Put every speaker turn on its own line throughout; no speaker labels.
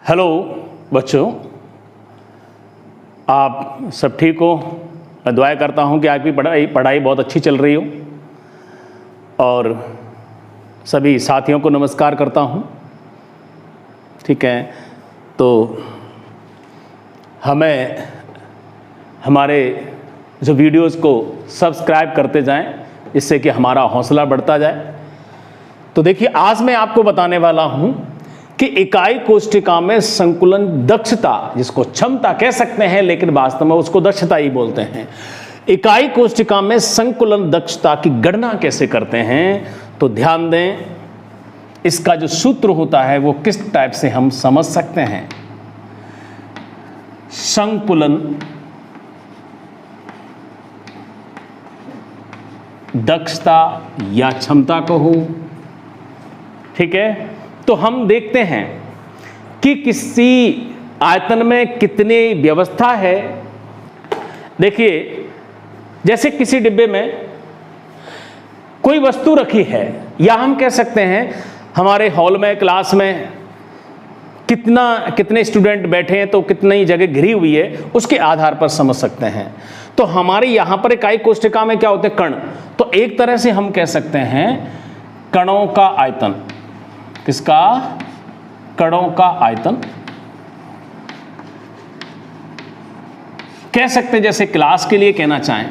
Hello बच्चों, आप सब ठीक हो। मैं दुआ करता हूँ कि आपकी पढ़ाई बहुत अच्छी चल रही हो और सभी साथियों को नमस्कार करता हूँ। ठीक है, तो हमें हमारे जो वीडियोस को सब्सक्राइब करते जाएं, इससे कि हमारा हौसला बढ़ता जाए। तो देखिए, आज मैं आपको बताने वाला हूँ कि इकाई कोष्ठिका में संकुलन दक्षता, जिसको क्षमता कह सकते हैं लेकिन वास्तव में उसको दक्षता ही बोलते हैं, इकाई कोष्ठिका में संकुलन दक्षता की गणना कैसे करते हैं। तो ध्यान दें, इसका जो सूत्र होता है वो किस टाइप से हम समझ सकते हैं। संकुलन दक्षता या क्षमता कहो, ठीक है। तो हम देखते हैं कि किसी आयतन में कितनी व्यवस्था है। देखिए, जैसे किसी डिब्बे में कोई वस्तु रखी है, या हम कह सकते हैं हमारे हॉल में, क्लास में कितने स्टूडेंट बैठे हैं तो कितनी जगह घिरी हुई है, उसके आधार पर समझ सकते हैं। तो हमारे यहां पर इकाई कोष्ठिका में क्या होते हैं? कण। तो एक तरह से हम कह सकते हैं कणों का आयतन। किसका? कणों का आयतन कह सकते हैं। जैसे क्लास के लिए कहना चाहें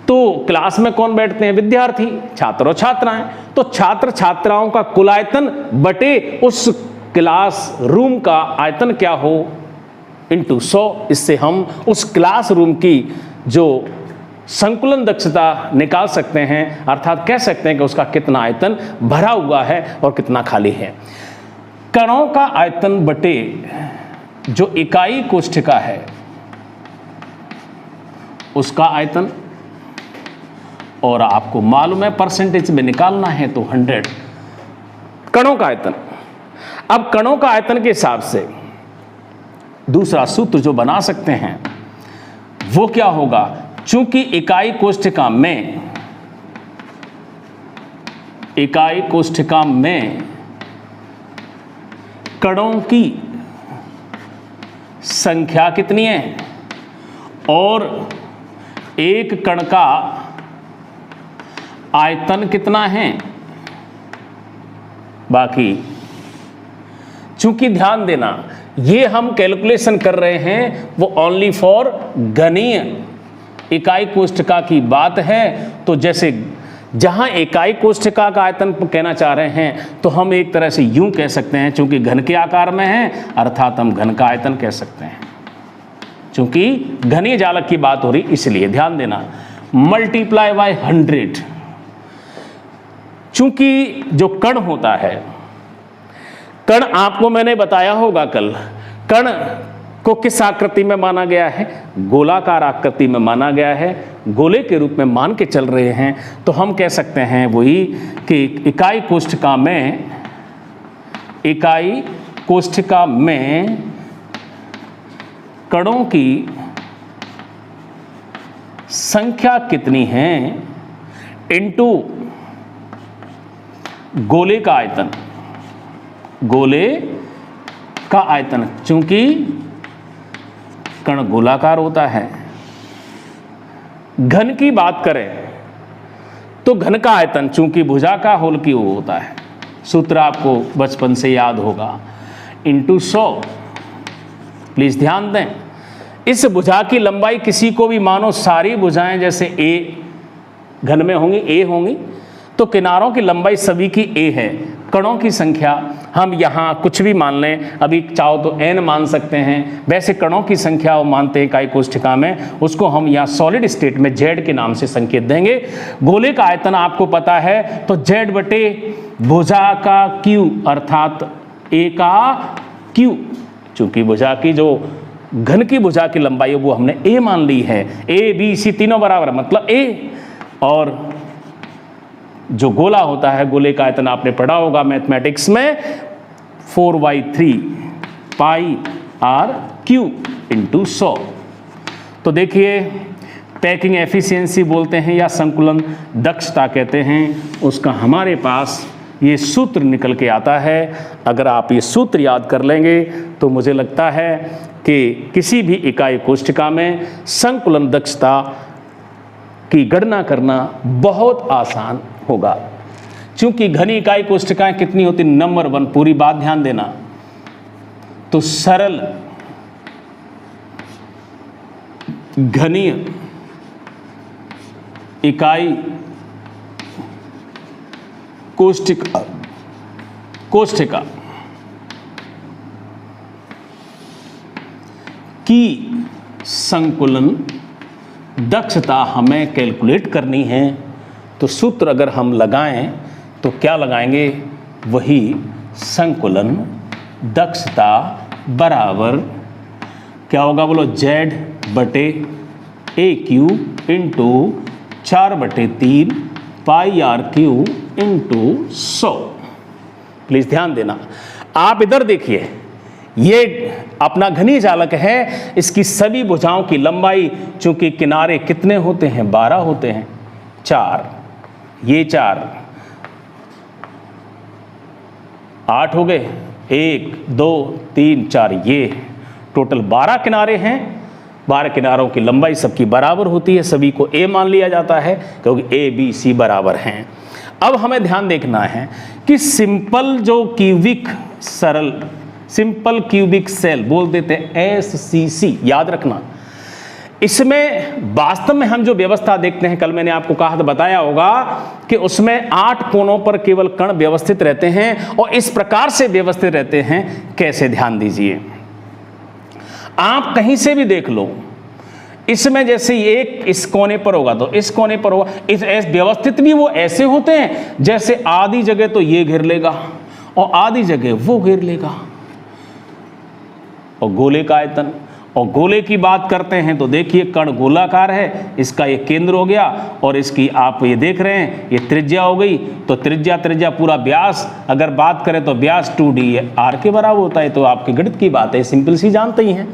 तो क्लास में कौन बैठते हैं? विद्यार्थी, छात्र और छात्राएं। तो छात्र छात्राओं का कुल आयतन बटे उस क्लास रूम का आयतन क्या हो, इंटू 100। इससे हम उस क्लास रूम की जो संकुलन दक्षता निकाल सकते हैं, अर्थात कह सकते हैं कि उसका कितना आयतन भरा हुआ है और कितना खाली है। कणों का आयतन बटे जो इकाई कोष्ठिका है उसका आयतन, और आपको मालूम है परसेंटेज में निकालना है तो 100 कणों का आयतन। अब कणों का आयतन के हिसाब से दूसरा सूत्र जो बना सकते हैं वो क्या होगा? चूंकि इकाई कोष्ठिका में कणों की संख्या कितनी है और एक कण का आयतन कितना है, बाकी चूंकि ध्यान देना ये हम कैलकुलेशन कर रहे हैं वो ओनली फॉर घनीय इकाई कोष्ठिका की बात है। तो जैसे जहां इकाई कोष्ठिका का आयतन कहना चाह रहे हैं तो हम एक तरह से यूं कह सकते हैं, चूंकि घन के आकार में है अर्थात हम घन का आयतन कह सकते हैं। चूंकि घनीय जालक की बात हो रही इसलिए ध्यान देना, मल्टीप्लाई बाय 100। चूंकि जो कण होता है, कण आपको मैंने बताया होगा कल, कण को किस आकृति में माना गया है? गोलाकार आकृति में माना गया है। गोले के रूप में मान के चल रहे हैं तो हम कह सकते हैं वही कि इकाई कोष्ठिका में कणों की संख्या कितनी है इनटू गोले का आयतन। गोले का आयतन, चूंकि कण गोलाकार होता है। घन की बात करें तो घन का आयतन चूंकि भुजा का होल की वो होता है, सूत्र आपको बचपन से याद होगा, इंटू 100। प्लीज ध्यान दें, इस भुजा की लंबाई किसी को भी मानो सारी भुजाएं जैसे ए घन में होंगी, ए होंगी, तो किनारों की लंबाई सभी की ए है। कणों की संख्या हम यहाँ कुछ भी मान लें, अभी चाहो तो n मान सकते हैं। वैसे कणों की संख्या वो मानते हैं इकाई कोष्ठिका में, उसको हम यहाँ सॉलिड स्टेट में z के नाम से संकेत देंगे। गोले का आयतन आपको पता है तो z बटे भुजा का q, अर्थात a का q। चूंकि भुजा की जो घन की भुजा की लंबाई है वो हमने a मान ली है, a b c तीनों बराबर मतलब a। और जो गोला होता है, गोले का आयतन आपने पढ़ा होगा मैथमेटिक्स में, 4/3 पाई आर क्यू इंटू 100। तो देखिए, पैकिंग एफिशिएंसी बोलते हैं या संकुलन दक्षता कहते हैं, उसका हमारे पास ये सूत्र निकल के आता है। अगर आप ये सूत्र याद कर लेंगे तो मुझे लगता है कि किसी भी इकाई कोष्ठिका में संकुलन दक्षता की गणना करना बहुत आसान होगा। क्योंकि घनी इकाई कोष्ठिकाएं कितनी होती, नंबर 1, पूरी बात ध्यान देना, तो सरल घनीय इकाई कोष्ठिका की संकुलन दक्षता हमें कैलकुलेट करनी है। तो सूत्र अगर हम लगाएं तो क्या लगाएंगे, वही संकुलन दक्षता बराबर क्या होगा बोलो, Z/AQ into 4/3 pi RQ into 100। Please ध्यान देना। आप इधर देखिए, ये अपना घनी जालक है, इसकी सभी भुजाओं की लंबाई, चूंकि किनारे कितने होते हैं, 12 होते हैं, 4, ये 4, 8 हो गए, 1 2 3 4, ये टोटल 12 किनारे हैं। 12 किनारों की लंबाई सबकी बराबर होती है, सभी को A मान लिया जाता है क्योंकि A B C बराबर हैं। अब हमें ध्यान देखना है कि सिंपल जो क्यूबिक सरल सिंपल क्यूबिक सेल बोल देते हैं SCC, याद रखना। इसमें वास्तव में हम जो व्यवस्था देखते हैं, कल मैंने आपको कहा था, बताया होगा कि उसमें 8 कोनों पर केवल कण व्यवस्थित रहते हैं और इस प्रकार से व्यवस्थित रहते हैं। कैसे, ध्यान दीजिए, आप कहीं से भी देख लो, इसमें जैसे एक इस कोने पर होगा तो इस कोने पर होगा, इस व्यवस्थित भी वो ऐसे होते हैं जैसे आधी जगह तो ये घेर लेगा और आधी जगह वो घेर लेगा। और गोले का आयतन, और गोले की बात करते हैं तो देखिए कण गोलाकार है, इसका ये केंद्र हो गया और इसकी आप ये देख रहे हैं ये त्रिज्या हो गई। तो त्रिज्या पूरा व्यास अगर बात करें तो व्यास 2dr के बराबर होता है। तो आपकी गणित की बात है, सिंपल सी जानते ही हैं।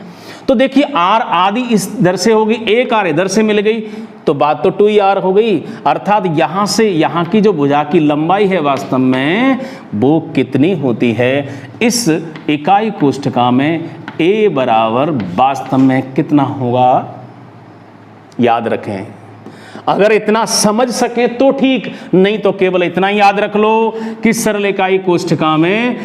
तो देखिए r आदि इस दर से होगी, एक r इधर से मिल गई तो बात तो 2r हो गई। अर्थात यहाँ से यहाँ की जो भुजा की लंबाई है वास्तव में वो कितनी होती है, इस इकाई कोष्ठिका में A बराबर वास्तव में कितना होगा, याद रखें। अगर इतना समझ सके तो ठीक, नहीं तो केवल इतना ही याद रख लो कि सरल इकाई कोष्ठिका में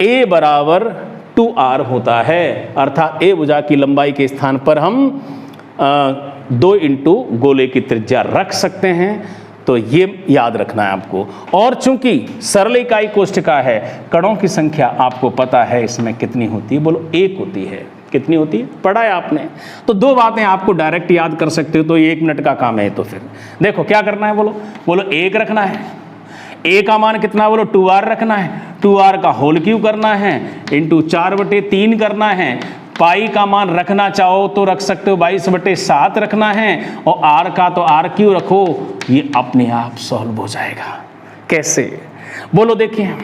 A बराबर 2r होता है। अर्थात A भुजा की लंबाई के स्थान पर हम 2 इंटू गोले की त्रिज्या रख सकते हैं। तो ये याद रखना है आपको। और चूंकि सरल इकाई कोष्ठिका है, कणों की संख्या आपको पता है इसमें कितनी होती है, बोलो 1 होती है। कितनी होती है, पढ़ा है आपने। तो 2 बातें आपको डायरेक्ट याद कर सकते हो, तो 1 मिनट का काम है। तो फिर देखो क्या करना है, बोलो 1 रखना है। A का मान कितना, बोलो 2r रखना है। 2r का होल क्यूब करना है इंटू 4/3 करना है। पाई का मान रखना चाहो तो रख सकते हो, 22/7 रखना है। और r का तो RQ रखो, ये अपने आप सॉल्व हो जाएगा। कैसे, बोलो देखिए,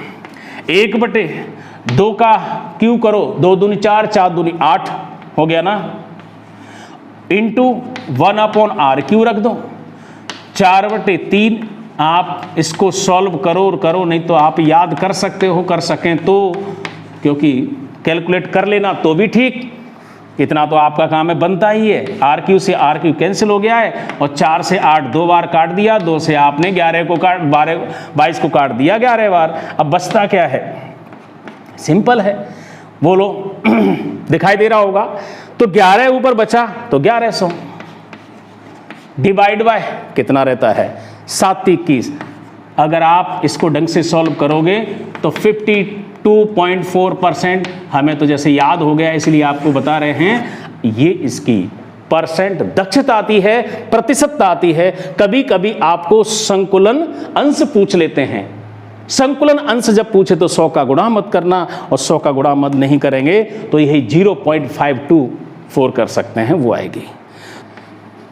1/2 का क्यूब करो, 2 दूनी 4, 4 दूनी 8 हो गया ना, इंटू 1/RQ रख दो। 4/3 आप इसको सॉल्व करो और करो, नहीं तो आप याद कर सकते हो, कर सकें तो, क्योंकि कैलकुलेट कर लेना तो भी ठीक, इतना तो आपका काम है, बनता ही है। RQ से RQ कैंसिल हो गया है और 4 से 8 2 बार काट दिया, 2 से आपने 11 को काट 22 को काट दिया 11 बार। अब बचता क्या है, सिंपल है, बोलो दिखाई दे रहा होगा। तो 11 ऊपर बचा तो 1100 डिवाइड बाय कितना रहता है, 721। अगर आप इसको ढंग से सॉल्व करोगे तो 52.4%, हमें तो जैसे याद हो गया इसलिए आपको बता रहे हैं, ये इसकी परसेंट दक्षता आती है, प्रतिशत आती है। कभी कभी आपको संकुलन अंश पूछ लेते हैं। संकुलन अंश जब पूछे तो 100 का गुणा मत करना, और 100 का गुणा मत नहीं करेंगे तो यही 0.524 कर सकते हैं, वो आएगी।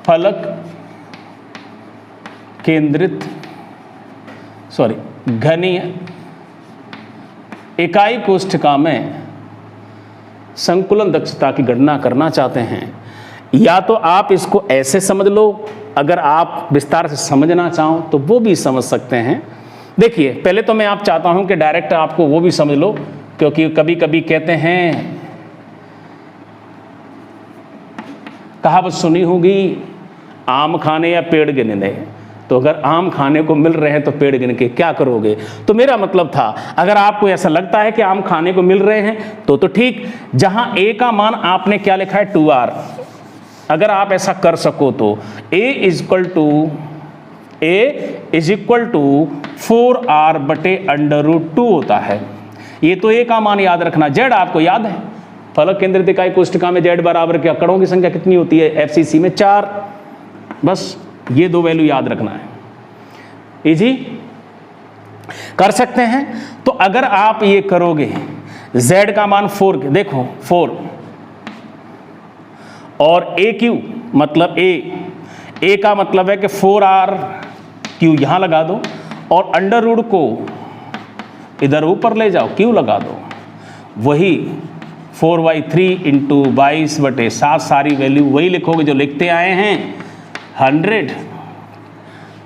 फलक केंद्रित घनीय इकाई कोष्ठिका में संकुलन दक्षता की गणना करना चाहते हैं, या तो आप इसको ऐसे समझ लो, अगर आप विस्तार से समझना चाहो तो वो भी समझ सकते हैं। देखिए पहले तो मैं आप चाहता हूं कि डायरेक्ट आपको वो भी समझ लो, क्योंकि कभी कभी कहते हैं, कहावत सुनी होगी, आम खाने या पेड़ गिनने। तो अगर आम खाने को मिल रहे हैं तो पेड़ गिन के क्या करोगे? तो मेरा मतलब था, अगर आपको ऐसा लगता है कि आम खाने को मिल रहे हैं तो ठीक। जहां a का मान आपने क्या लिखा है 2r, अगर आप ऐसा कर सको तो a is equal to 4r बटे √2 होता है। ये तो a का मान याद रखना। z आपको याद है, फलक केंद्रित इकाई कोष्ठिका में z बराबर क्या, कणों की संख्या कितनी होती है FCC में 4। बस ये दो वैल्यू याद रखना है, इजी कर सकते हैं। तो अगर आप ये करोगे, z का मान 4, देखो 4 और AQ मतलब a का मतलब है कि 4r3 यहां लगा दो और अंडर रूट को इधर ऊपर ले जाओ, q लगा दो, वही 4/3 इंटू 22/7, सारी वैल्यू वही लिखोगे जो लिखते आए हैं 100।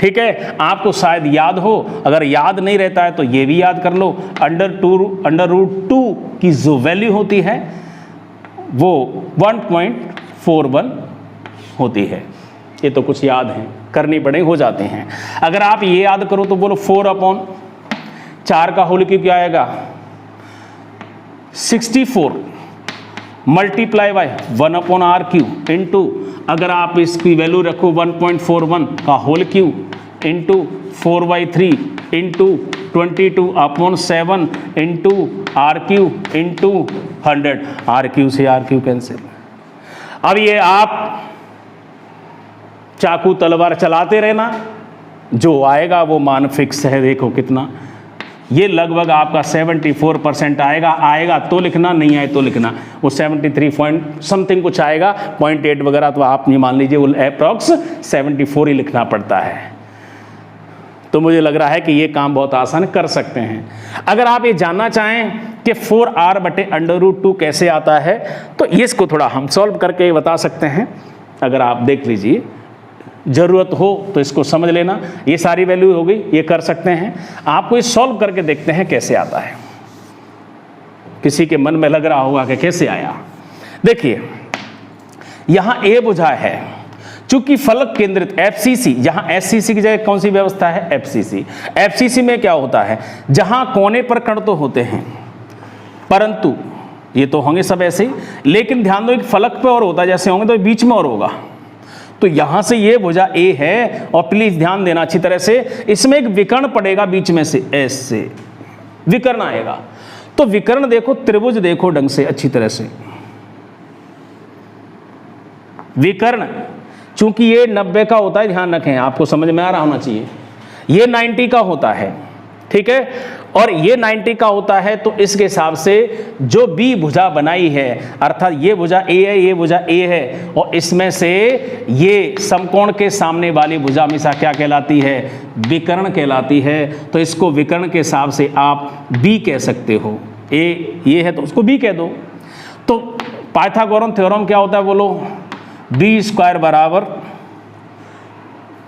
ठीक है, आपको शायद याद हो, अगर याद नहीं रहता है तो ये भी याद कर लो। अंडर रूट 2 की जो वैल्यू होती है वो 1.41 होती है। ये तो कुछ याद है, करनी पड़े हो जाते हैं। अगर आप ये याद करो तो बोलो 4/4 का होल क्यूब क्या आएगा 64 मल्टीप्लाई बाय 1/r³ इंटू, अगर आप इसकी वैल्यू रखो 1.41 का whole cube into 4/3 into 22/7 into r³ into 100, r³ से r³ कैंसिल। अब ये आप चाकू तलवार चलाते रहना, जो आएगा वो मान फिक्स है। देखो कितना, ये लगभग आपका 74% आएगा तो लिखना, नहीं आए तो लिखना। वो 73 पॉइंट समथिंग कुछ आएगा, 0.8 वगैरह, तो आप ये मान लीजिए वो अप्रॉक्स 74 ही लिखना पड़ता है। तो मुझे लग रहा है कि ये काम बहुत आसान कर सकते हैं। अगर आप ये जानना चाहें कि 4r बटे √2 कैसे आता है, तो ये इसको थोड़ा हम सॉल्व करके बता सकते हैं। अगर आप देख लीजिए, ज़रूरत हो तो इसको समझ लेना। ये सारी वैल्यू हो गई, ये कर सकते हैं। आपको ये सॉल्व करके देखते हैं कैसे आता है। किसी के मन में लग रहा होगा कि कैसे आया। देखिए यहाँ a बुझा है, चूंकि फलक केंद्रित FCC, यहाँ SCC की जगह कौन सी व्यवस्था है FCC में क्या होता है, जहां कोने पर कण तो होते हैं, परंतु ये तो होंगे सब ऐसे ही, लेकिन ध्यान दो एक फलक पे और होता है, जैसे होंगे तो बीच में और होगा। तो यहां से ये भुजा A है, और प्लीज ध्यान देना अच्छी तरह से, इसमें एक विकर्ण पड़ेगा बीच में से, S से विकर्ण आएगा। तो विकर्ण देखो, त्रिभुज देखो ढंग से अच्छी तरह से, विकर्ण चूंकि ये 90 का होता है, ध्यान रखें, आपको समझ में आ रहा होना चाहिए। ये 90 का होता है, ठीक है, और ये 90 का होता है। तो इसके हिसाब से जो B भुजा बनाई है, अर्थात ये भुजा A है, ये भुजा A है, और इसमें से ये समकोण के सामने वाली भुजा हमेशा क्या कहलाती है, विकर्ण कहलाती है। तो इसको विकर्ण के हिसाब से आप B कह सकते हो। A ये है तो उसको B कह दो। तो पाइथागोरन थ्योरम क्या होता है बोलो, B² बराबर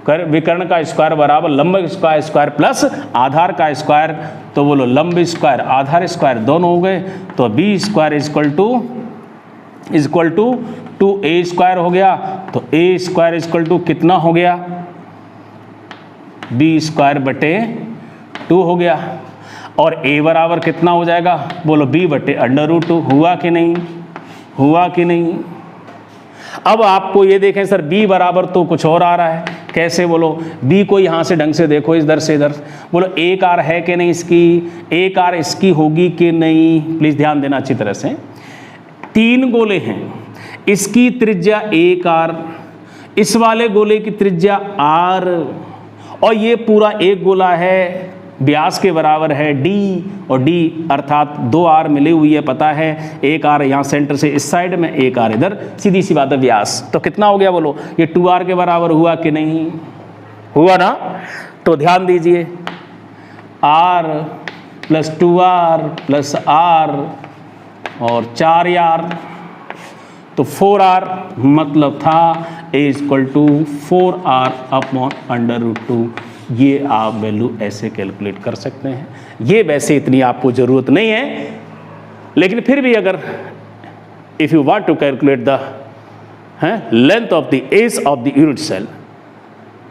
विकर्ण का स्क्वायर बराबर लंब का स्क्वायर प्लस आधार का स्क्वायर। तो बोलो लंब स्क्वायर आधार स्क्वायर दोनों हो गए, तो B² इक्वल टू 2A² हो गया। तो A² इक्वल टू कितना हो गया, B² बटे 2 हो गया। और A बराबर कितना हो जाएगा, बोलो B बटे √2। हुआ कि नहीं, हुआ कि नहीं। अब आपको ये देखें सर B बराबर तो कुछ और आ रहा है, कैसे बोलो, B को यहाँ से ढंग से देखो, इधर से इधर, बोलो एक आर है कि नहीं इसकी, एक आर इसकी होगी कि नहीं। प्लीज़ ध्यान देना अच्छी तरह से। 3 गोले हैं, इसकी त्रिज्या 1 आर, इस वाले गोले की त्रिज्या r, और ये पूरा एक गोला है, व्यास के बराबर है d, और d अर्थात 2 आर मिली हुई है, पता है, 1 आर यहाँ सेंटर से इस साइड में, 1 आर इधर, सीधी सी बात है व्यास। तो कितना हो गया बोलो, ये 2 आर के बराबर हुआ कि नहीं, हुआ ना। तो ध्यान दीजिए, r plus 2r plus r और 4r, तो 4r मतलब था A = 4r/√2। ये आप वैल्यू ऐसे कैलकुलेट कर सकते हैं। ये वैसे इतनी आपको ज़रूरत नहीं है, लेकिन फिर भी अगर if you want to calculate the length of the edge of the unit cell,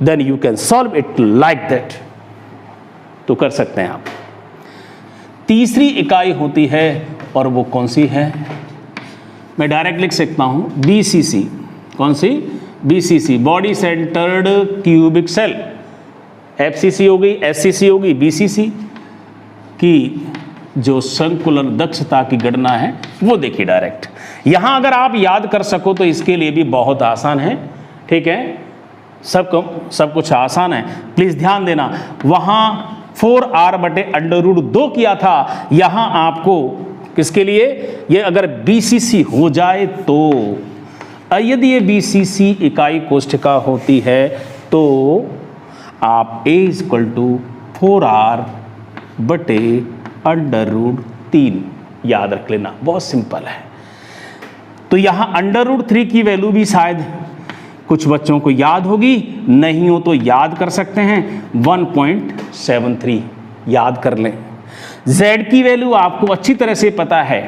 then you can solve it like that, तो कर सकते हैं आप। तीसरी इकाई होती है, और वो कौन सी है? मैं डायरेक्ट लिख सकता हूं, BCC। कौन सी? BCC, body centred cubic cell. FCC हो गई, SCC हो गई, BCC की जो संकुलन दक्षता की गणना है वो देखिए डायरेक्ट। यहां अगर आप याद कर सको तो इसके लिए भी बहुत आसान है, ठीक है, सब कुछ आसान है। प्लीज ध्यान देना, वहां 4r/√2 किया था, यहां आपको किसके लिए? ये अगर BCC हो जाए तो, यदि ये BCC इकाई कोष्ठिका होती है तो आप A = 4r/√3 याद रख लेना, बहुत सिंपल है। तो यहां √3 की वैल्यू भी शायद कुछ बच्चों को याद होगी, नहीं हो तो याद कर सकते हैं, 1.73 याद कर लें। Z की वैल्यू आपको अच्छी तरह से पता है,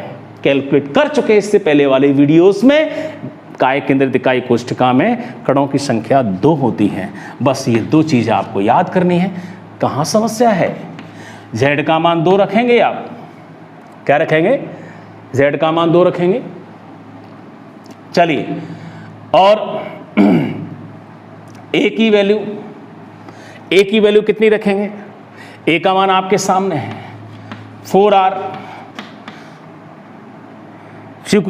कैलकुलेट कर चुके इससे पहले वाले वीडियोस में। काय केंद्रित इकाई कोष्ठिका में कणों की संख्या 2 होती है। बस ये 2 चीज़ें आपको याद करनी है। कहाँ समस्या है? Z का मान 2 रखेंगे आप, क्या रखेंगे? Z का मान 2 रखेंगे। चलिए, और A की वैल्यू कितनी रखेंगे? A का मान आपके सामने है, 4r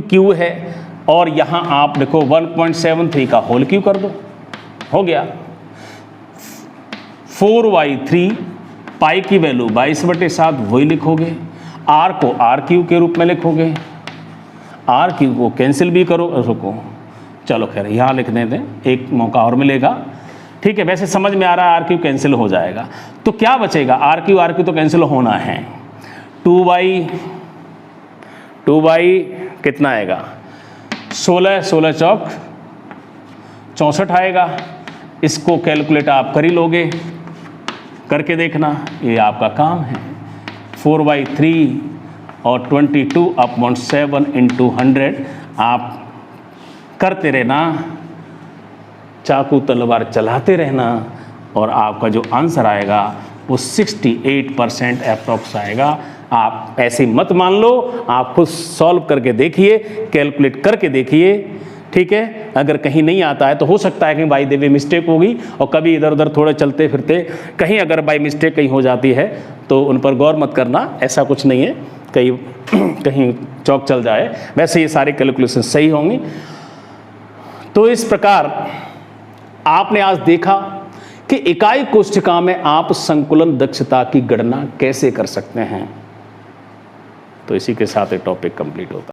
क्यू है, और यहां आप देखो 1.73 का होल क्यू कर दो, हो गया। 4y3 पाई की वैल्यू 22/7 वही लिखोगे, r को r³ के रूप में लिखोगे, r³ को कैंसिल भी करो, रुको चलो खैर यहाँ लिखने दें, एक मौका और मिलेगा, ठीक है। वैसे समझ में आ रहा है r³ कैंसिल हो जाएगा, तो क्या बचेगा? r³ तो कैंसिल होना है। 2y कितना आएगा? 16 चौक 64 आएगा। इसको कैलकुलेट आप कर ही लोगे, करके देखना, ये आपका काम है। 4/3 और 22/7 × 100 आप करते रहना, चाकू तलवार चलाते रहना, और आपका जो आंसर आएगा वो 68% अप्रॉक्स आएगा। आप ऐसे मत मान लो, आप खुद सॉल्व करके देखिए, कैलकुलेट करके देखिए, ठीक है। अगर कहीं नहीं आता है तो हो सकता है कि बाय द वे मिस्टेक होगी, और कभी इधर उधर थोड़े चलते फिरते कहीं अगर बाय मिस्टेक कहीं हो जाती है तो उन पर गौर मत करना, ऐसा कुछ नहीं है, कहीं चौक चल जाए, वैसे ये सारे कैलकुलेशन सही होंगी। तो इस प्रकार आपने आज देखा कि इकाई कोष्ठिका में आप संकुलन दक्षता की गणना कैसे कर सकते हैं। तो इसी के साथ ये टॉपिक कंप्लीट होता है।